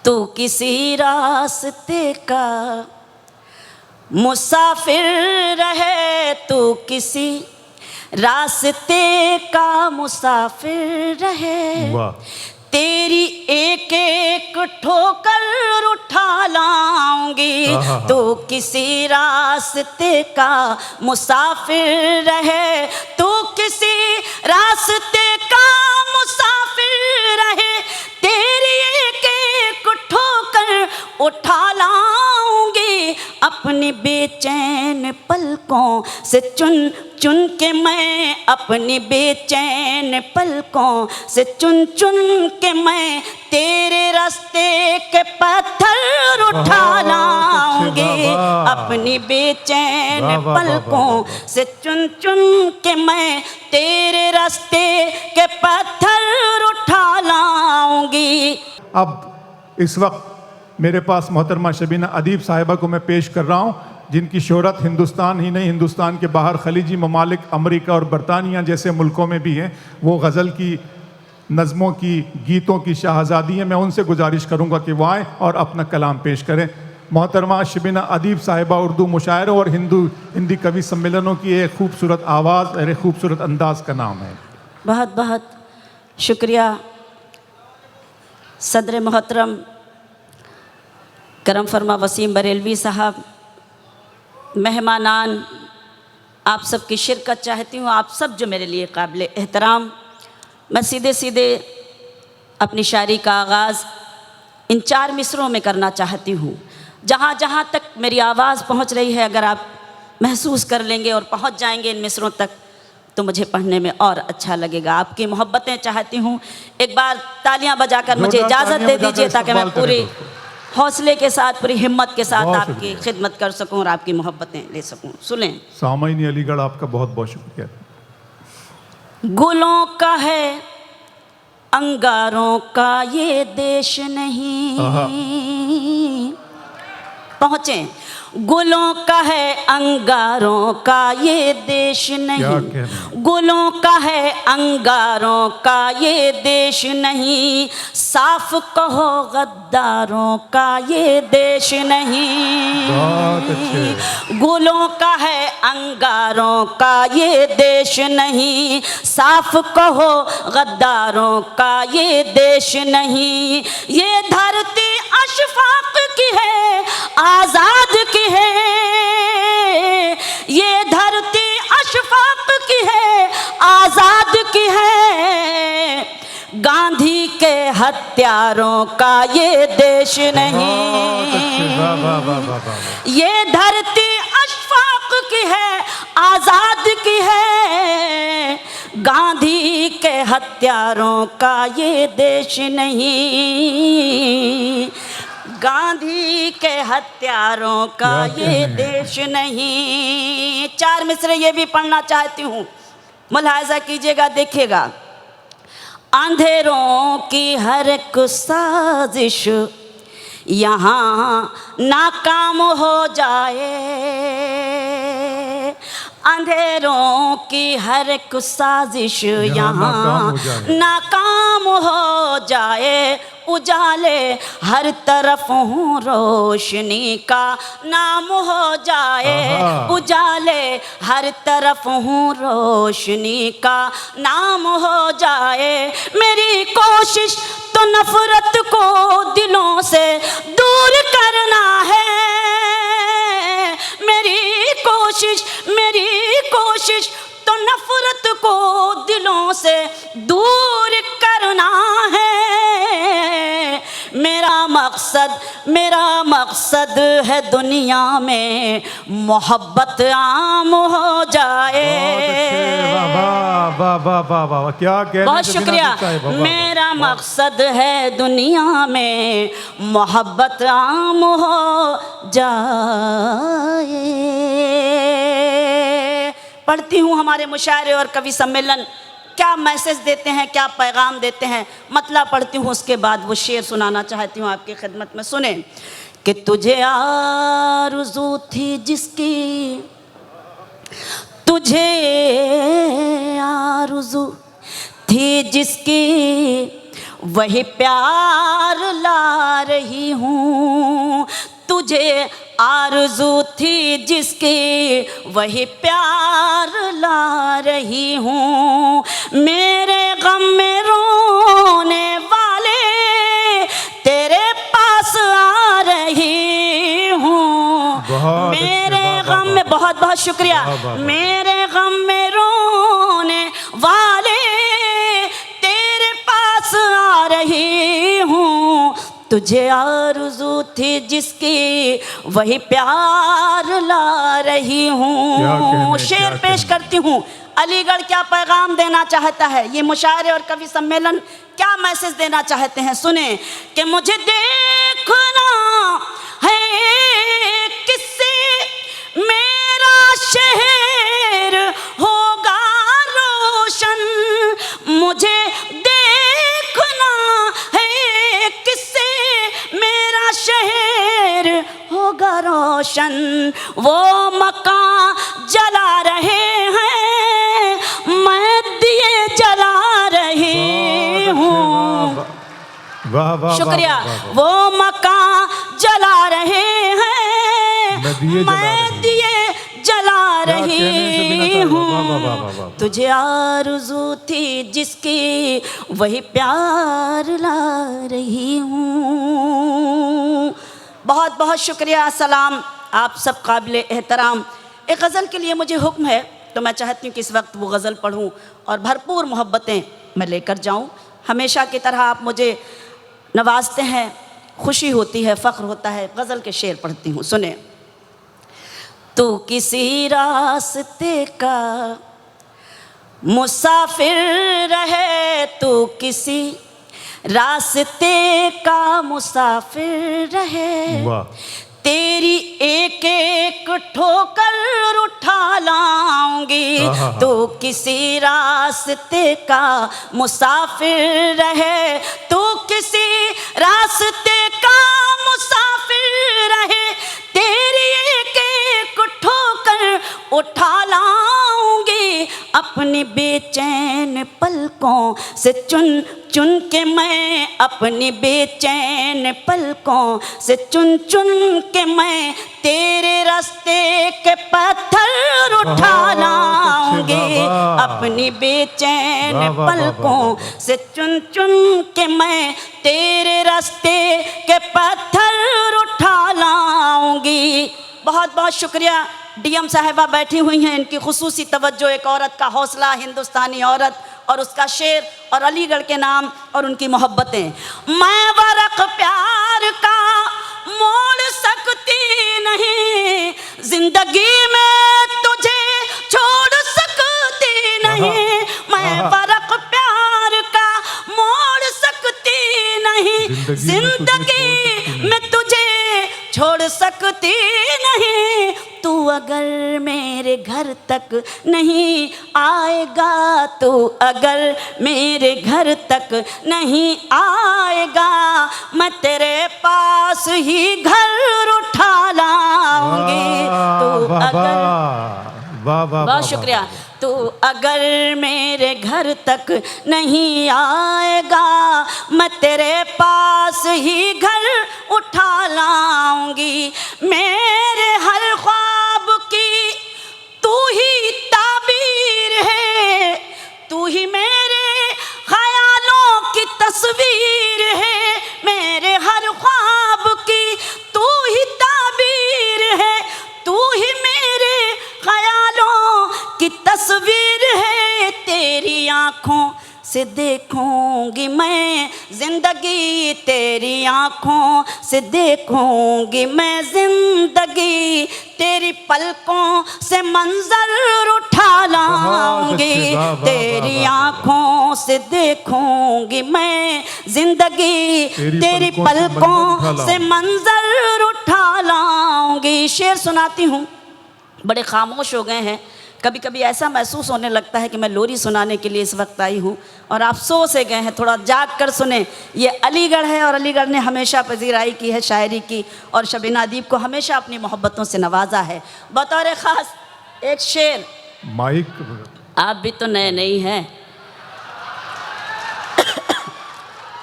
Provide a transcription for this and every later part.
तू किसी रास्ते का मुसाफिर रहे, तू किसी रास्ते का मुसाफिर रहे। वाह। तेरी एक एक ठोकर उठा लाऊंगी, तू किसी रास्ते का मुसाफिर रहे, तू किसी रास्ते का मुसाफिर रहे। तेरी एक एक ठोकर उठा लाऊंगी, अपनी बेचैन पलकों से चुन चुन के मैं, अपनी बेचैन पलकों से चुन चुन के मैं तेरे रास्ते के पत्थर उठा लाऊंगी, अपनी बेचैन पलकों से चुन चुन के मैं तेरे रास्ते के पत्थर उठा लाऊंगी। अब इस वक्त मेरे पास मोहतरमा शबीना अदीब साहिबा को मैं पेश कर रहा हूँ, जिनकी शोहरत हिंदुस्तान ही नहीं, हिंदुस्तान के बाहर खलीजी ममालिक, अमेरिका और बरतानिया जैसे मुल्कों में भी हैं। वो गज़ल की, नज़मों की, गीतों की शहज़ादी हैं। मैं उनसे गुजारिश करूँगा कि वो आएँ और अपना कलाम पेश करें। मोहतरमा शबीना अदीब साहिबा उर्दू मुशायरों और हिंदी कवि सम्मेलनों की एक खूबसूरत आवाज़ और एक खूबसूरत अंदाज का नाम है। बहुत बहुत शुक्रिया सदर मोहतरम करम फरमा वसीम बरेलवी साहब। मेहमानान, आप सबकी शिरकत चाहती हूँ, आप सब जो मेरे लिए काबिल एहतराम। मैं सीधे सीधे अपनी शायरी का आगाज़ इन 4 मिसरों में करना चाहती हूँ। जहाँ जहाँ तक मेरी आवाज़ पहुँच रही है, अगर आप महसूस कर लेंगे और पहुँच जाएंगे इन मिसरों तक, तो मुझे पढ़ने में और अच्छा लगेगा। आपकी मोहब्बतें चाहती हूँ। एक बार तालियां बजाकर मुझे इजाज़त दे दीजिए ताकि मैं पूरी हौसले के साथ, पूरी हिम्मत के साथ आपकी खिदमत कर सकूं और आपकी मोहब्बतें ले सकूं। सुनें। सामाईन अलीगढ़, आपका बहुत बहुत शुक्रिया। गुलों का है अंगारों का ये देश नहीं, पहुँचे। गुलों का है अंगारों का ये देश नहीं, गुलों का है अंगारों का ये देश नहीं, साफ कहो गद्दारों का ये देश नहीं। गुलों का है अंगारों का ये देश नहीं, साफ कहो गद्दारों का ये देश नहीं। ये धरती अशफाक की है, आजाद की है, ये धरती अशफाक की है, आजाद की है। गांधी के हत्यारों का ये देश नहीं। ये धरती अशफाक की है, आजाद की है। गांधी के हत्यारों का ये देश नहीं, गांधी के हत्यारों का ये देश नहीं। 4 मिसरे ये भी पढ़ना चाहती हूँ, मुलाहिजा कीजिएगा, देखिएगा। अंधेरों की हर एक साजिश यहाँ नाकाम हो जाए, अंधेरों की हर एक साजिश यहाँ नाकाम हो जाए। उजाले हर तरफ हूँ रोशनी का नाम हो जाए, उजाले हर तरफ हूँ रोशनी का नाम हो जाए। मेरी कोशिश तो नफरत को दिलों से दूर करना है, मेरी कोशिश तो नफरत को दिलों से दूर करना है। मेरा मकसद है दुनिया में मोहब्बत आम हो जाए। क्या कहने, बहुत शुक्रिया। मेरा मकसद है दुनिया में मोहब्बत आम हो जाए। पढ़ती हूँ हमारे मुशायरे और कवि सम्मेलन क्या मैसेज देते हैं, क्या पैगाम देते हैं। मतलब पढ़ती हूँ, उसके बाद वो शेर सुनाना चाहती हूँ आपकी खिदमत में। सुने कि तुझे आरज़ू थी जिसकी, तुझे आरज़ू थी जिसकी, वही प्यार ला रही तुझे आरज़ू थी जिसकी वही प्यार ला रही हूँ। मेरे गम में रोने वाले तेरे पास आ रही हूँ। मेरे गम में, बहुत बहुत शुक्रिया, मेरे गम में रोने वाले तेरे पास आ रही हूँ। तुझे आरज़ू थी जिसकी वही प्यार ला रही हूँ। शेर पेश करती हूँ। अलीगढ़ क्या पैगाम देना चाहता है, ये मुशायरे और कवि सम्मेलन क्या मैसेज देना चाहते हैं, सुने कि मुझे देखना है किससे मेरा शहर होगा रोशन। मुझे देखना है किससे मेरा शहर होगा रोशन। वो मकान जला रहे हैं, मैं दिए जला रही हूँ। शुक्रिया। वो मकान जला रहे हैं, मैं दिए जला रही हूँ। तुझे आरज़ू थी जिसकी वही प्यार ला रही हूँ। बहुत बहुत शुक्रिया। सलाम आप सब काबिल एहतराम। एक गज़ल के लिए मुझे हुक्म है तो मैं चाहती हूँ कि इस वक्त वो गज़ल पढ़ूँ और भरपूर मोहब्बतें मैं लेकर जाऊँ। हमेशा की तरह आप मुझे नवाजते हैं, खुशी होती है, फ़ख्र होता है। गज़ल के शेर पढ़ती हूँ, सुने। तू किसी रास्ते का मुसाफिर रहे, तू किसी रास्ते का मुसाफिर रहे। तेरी एक एक ठोकर उठा लाऊंगी। तू किसी रास्ते का मुसाफिर रहे, तू किसी रास्ते का मुसाफिर रहे। तेरी एक एक ठोकर उठा लाऊंगी। अपनी बेचैन पलकों से चुन चुन के मैं, अपनी बेचैन पलकों से चुन चुन के मैं तेरे रास्ते के पत्थर उठा लाऊंगी। अपनी बेचैन पलकों से चुन चुन के मैं तेरे रास्ते के पत्थर उठा लाऊंगी। बहुत बहुत शुक्रिया। डीएम साहिबा बैठी हुई हैं, इनकी खुसूसी तवज्जो। एक औरत का हौसला, हिंदुस्तानी औरत और उसका शेर और अलीगढ़ के नाम और उनकी मोहब्बतें। मैं वरक प्यार का मोड़ सकती नहीं, जिंदगी में तुझे छोड़ सकती नहीं। मैं वरक प्यार का मोड़ सकती नहीं, जिंदगी में तुझे छोड़ सकती नहीं। तू अगर मेरे घर तक नहीं आएगा, तू अगर मेरे घर तक नहीं आएगा, मैं तेरे पास ही घर उठा लाऊंगी। तू अगर, बहुत शुक्रिया। तू अगर मेरे घर तक नहीं आएगा, मैं तेरे पास ही घर उठा लाऊंगी। मेरे हर ख्वाब की तू ही ताबीर है, तू ही मेरे ख्यालों की तस्वीर है। मेरे हर ख्वाब की तू ही ताबीर है, तू ही मेरे ख्यालों की तस्वीर है। तेरी आँखों से देखूंगी मैं जिंदगी, तेरी आँखों से देखूंगी मैं जिंदगी। तेरी पलकों से मंजर उठा लाऊंगी। तेरी आँखों से देखूंगी मैं जिंदगी, तेरी पलकों से मंजर उठा लाऊंगी। शेर सुनाती हूँ। बड़े खामोश हो गए हैं। कभी कभी ऐसा महसूस होने लगता है कि मैं लोरी सुनाने के लिए इस वक्त आई हूँ और आप सो से गए हैं। थोड़ा जाग कर सुने। ये अलीगढ़ है और अलीगढ़ ने हमेशा पजीराई की है शायरी की और शबीना अदीब को हमेशा अपनी मोहब्बतों से नवाजा है। बतौर ख़ास एक शेर, माइक आप भी तो नए नहीं हैं।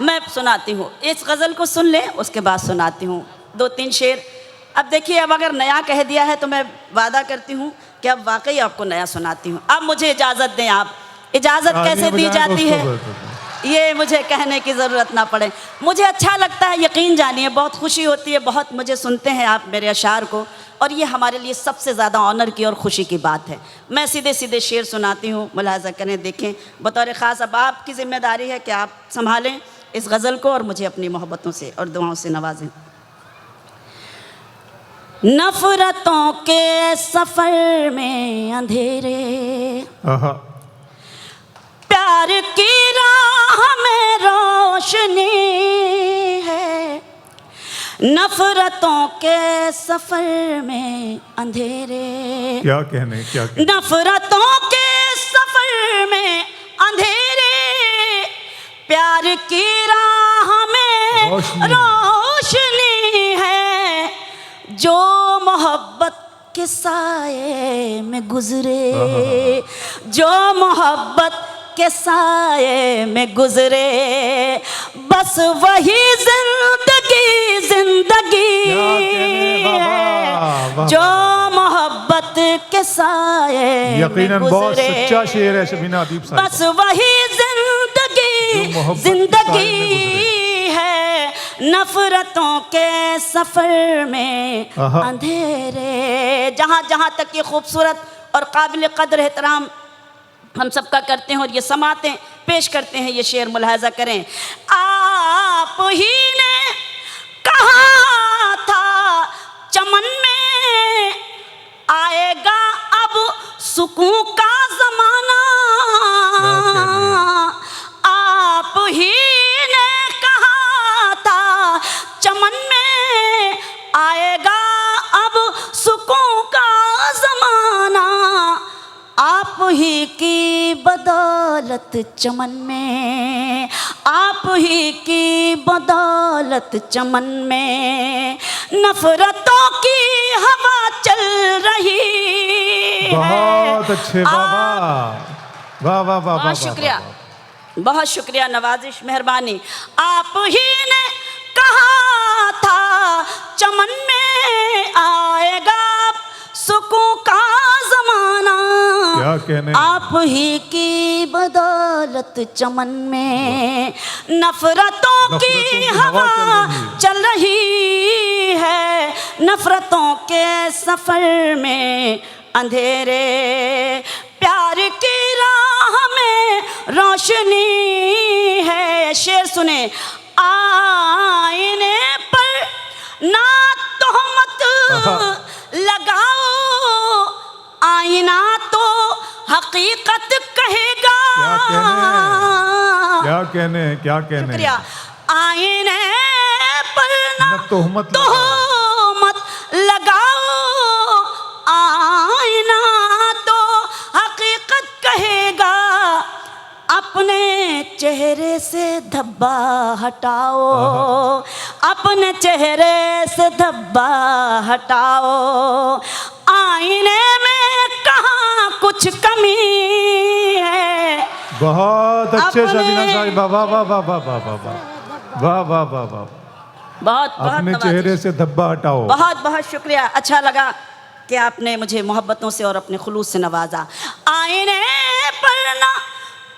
मैं सुनाती हूँ, इस गज़ल को सुन लें, उसके बाद सुनाती हूँ 2-3 शेर। अब देखिए, अब अगर नया कह दिया है तो मैं वादा करती हूँ कि अब वाकई आपको नया सुनाती हूँ। अब मुझे इजाज़त दें आप। इजाज़त कैसे दी जाती है ये मुझे कहने की ज़रूरत ना पड़े। मुझे अच्छा लगता है, यकीन जानिए, बहुत खुशी होती है, बहुत मुझे सुनते हैं आप मेरे अशार को, और ये हमारे लिए सबसे ज़्यादा ऑनर की और खुशी की बात है। मैं सीधे सीधे शेर सुनाती हूँ, मुलाहज़ा करें, देखें। बतौर ख़ास अब आपकी ज़िम्मेदारी है कि आप संभालें इस गज़ल को और मुझे अपनी मोहब्बतों से और दुआओं से नवाजें। नफ़रतों के सफ़र में अंधेरे, प्यार की राह में रोशनी है। नफ़रतों के सफ़र में अंधेरे, क्या कहने, क्या कहने। नफ़रतों के सफ़र में अंधेरे, प्यार की राह में रोशनी है। जो मोहब्बत के साए में गुजरे, जो मोहब्बत के साए में गुजरे, बस वही जिंदगी जिंदगी है। जो मोहब्बत के साए यकीनन में बहुत गुजरे, सच्चा शेर है शबीना अदीब साहब। बस वही जिंदगी जिंदगी है। नफरतों के सफर में अंधेरे। जहाँ जहाँ तक ये खूबसूरत और काबिल कदर एहतराम हम सबका करते हैं और ये समाते पेश करते हैं, ये शेर मुलाहजा करें। आप ही ने कहा था चमन में आएगा अब सुकून का ज़माना। आप ही ने कहा था चमन में आएगा अब सुकून का ज़माना। आप ही की बदौलत चमन में, आप ही की बदौलत चमन में नफरतों की हवा चल रही है। बहुत अच्छे, वाह वाह वाह वाह, बहुत शुक्रिया, बहुत शुक्रिया, नवाजिश, मेहरबानी। आप ही ने कहा था चमन में आएगा सुकून का ज़माना। क्या कहने। आप ही की बदौलत चमन में नफरतों की हवा चल रही है। नफरतों के सफ़र में अंधेरे, प्यार की राह में रोशनी है। शेर सुने। आईने पर ना तोहमत लगाओ, आईना तो हकीकत कहेगा। क्या कहने, क्या कहने। शुक्रिया। आईने पर ना तोहमत लगाओ, आईना तो हकीकत कहेगा। अपने चेहरे से धब्बा हटाओ, अपने चेहरे से धब्बा हटाओ। आईने में कहाँ कुछ कमी है। बहुत अच्छे शबीना साहिबा, वाह वाह वाह वाह वाह वाह वाह वाह वाह वाह। बहुत अपने चेहरे से धब्बा हटाओ। बहुत बहुत शुक्रिया। अच्छा लगा कि आपने मुझे मोहब्बतों से और अपने खुलूस से नवाजा। आईने पर ना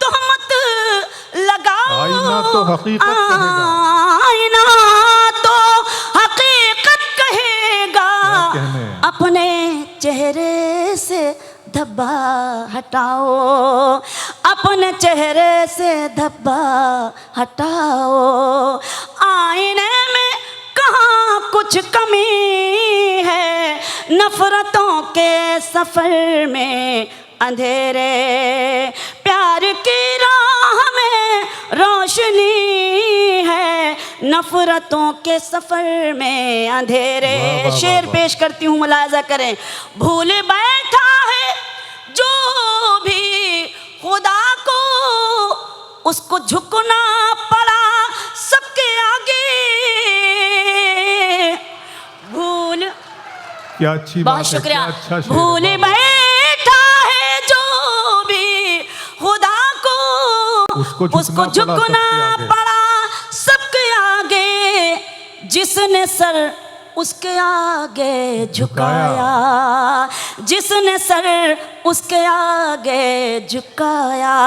तोहमत लगाओ, आईना तो हकीकत कहेगा। आईना तो हकीकत कहेगा। अपने चेहरे से धब्बा हटाओ, अपने चेहरे से धब्बा हटाओ। आईने में कहाँ कुछ कमी है। नफरतों के सफ़र में अंधेरे, प्यार की राह में रोशनी है। नफरतों के सफ़र में अंधेरे। शेर पेश करती हूँ, मुलाजा करें। भूल बैठा है जो भी खुदा को, उसको झुकना पड़ा सबके आगे। भूल, क्या अच्छी बहुत बात है, शुक्रिया। क्या अच्छा शेर। भूल बैठा है जो भी खुदा को, उसको झुकना पड़ा सबके आगे। जिसने सर उसके आगे झुकाया, जिसने सर उसके आगे झुकाया,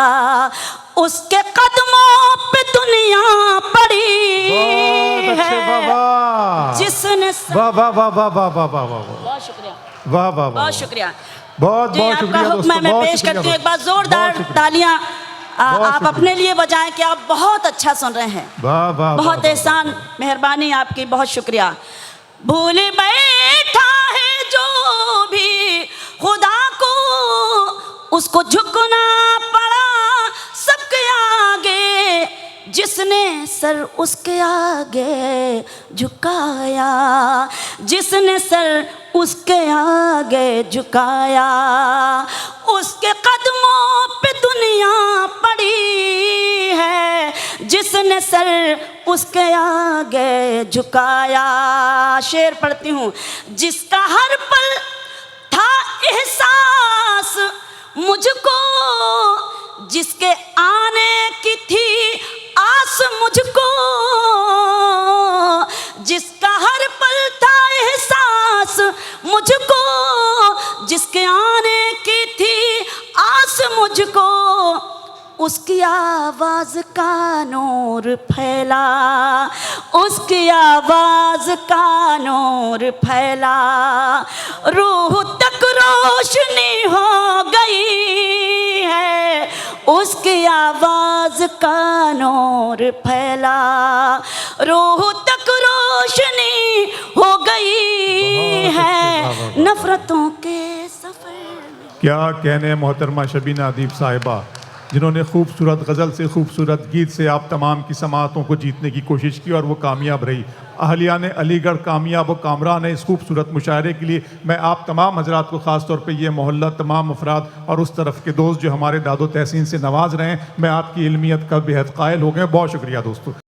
उसके कदमों पे दुनिया पड़ी है। जिसने वाह वाह वाह वाह वाह वाह वाह वाह बहुत शुक्रिया, वाह वाह वाह बहुत शुक्रिया। बहुत जी, बहुत आपका शुक्रिया हुक्म दोस्तों, है, मैं बहुत पेश शुक्रिया करती हूँ। एक बार बहुत जोरदार शुक्रिया। तालियां बहुत आप शुक्रिया। अपने लिए बजाएं कि आप बहुत अच्छा सुन रहे हैं। वाह वाह बहुत वाह, एहसान, मेहरबानी आपकी, बहुत शुक्रिया। भूल बैठा है जो भी खुदा को, उसको झुकना पड़ा सबके आगे, जिसने सर उसके आगे झुकाया, जिसने सर उसके आगे झुकाया, उसके कदमों पे दुनिया पड़ी है, जिसने सर उसके आगे झुकाया। शेर पढ़ती हूँ। जिसका हर पल था एहसास मुझको, जिसके आने की थी आस मुझको, जिसका हर पल था एहसास मुझको, जिसके आने की थी आस मुझको, उसकी आवाज का नूर फैला, उसकी आवाज का नूर फैला, रूह तक रोशनी हो गई है, उसकी आवाज का नूर फैला, रूह तक रोशनी हो गई है नफरतों के सफर में। क्या कहने मोहतरमा शबीना अदीब साहिबा, जिन्होंने खूबसूरत गज़ल से, खूबसूरत गीत से आप तमाम की समाअतों को जीतने की कोशिश की और वो कामयाब रही। अहलियान अलीगढ़ कामयाब व कामरान है इस खूबसूरत मुशायरे के लिए। मैं आप तमाम हजरात को ख़ास तौर पे ये मोहल्ला, तमाम अफराद और उस तरफ के दोस्त जो हमारे दादो तहसीन से नवाज रहे हैं, मैं आपकी इल्मियत का बेहद कायल हो गए। बहुत शुक्रिया दोस्तों।